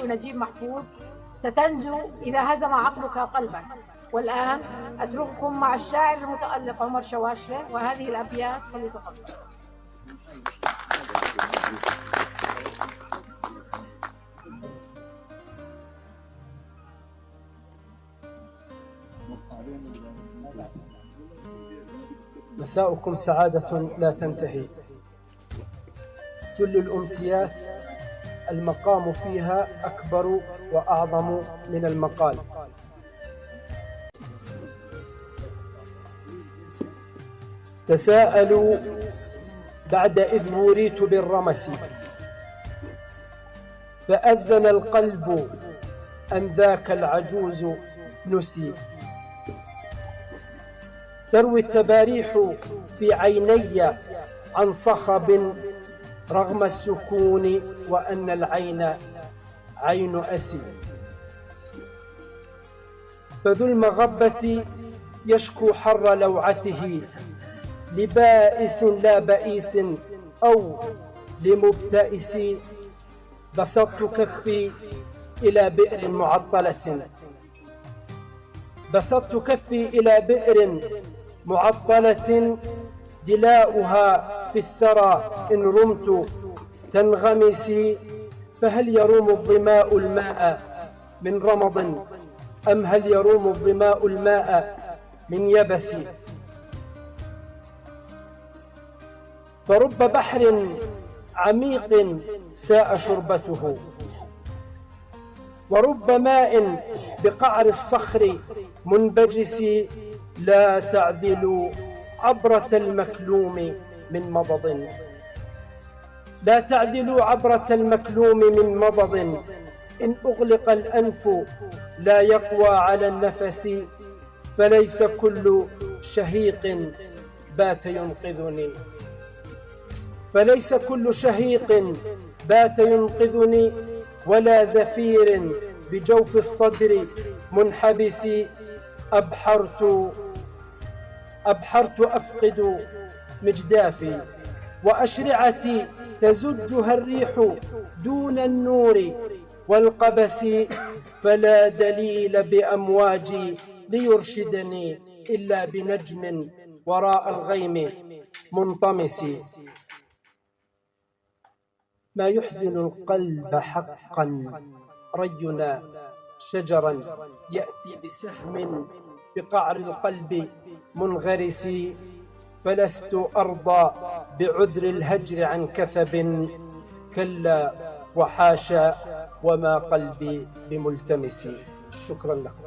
نجيب محفوظ: ستنجو إذا هزم عقلك قلبك. والآن أترككم مع الشاعر المتألق عمر شواشرة وهذه الأبيات، فليتفضل. مساؤكم سعادة لا تنتهي، كل الأمسيات المقام فيها أكبر وأعظم من المقال. تساءلوا بعد إذ وريت بالرمس، فأذن القلب أن ذاك العجوز نسي. تروي التباريح في عيني عن صخب رغم السكون، وأن العين عين أسي. فذو المغبة يشكو حر لوعته لبائس لا بئيس أو لمبتئس. بسطت كفي إلى بئر معطلة، بسطت كفي إلى بئر معطلة، دلاؤها في الثرى إن رمت تنغمسي. فهل يروم الظماء الماء من رمض، أم هل يروم الظماء الماء من يبس؟ فرب بحر عميق ساء شربته، ورب ماء بقعر الصخر منبجس. لا تعدلوا عبرة المكلوم من مضض، لا تعدلوا عبرة المكلوم من مضض. إن أغلق الأنف لا يقوى على النفس، فليس كل شهيق بات ينقذني، فليس كل شهيق بات ينقذني، ولا زفير بجوف الصدر منحبس. أبحرت أفقد مجدافي، وأشرعتي تزجها الريح دون النور والقبس. فلا دليل بأمواجي ليرشدني إلا بنجم وراء الغيم منطمس. ما يحزن القلب حقا رينا شجرا يأتي بسهم بقعر القلب منغرس. فلست أرضى بعذر الهجر عن كثب، كلا وحاشا وما قلبي بملتمس. شكرا لكم.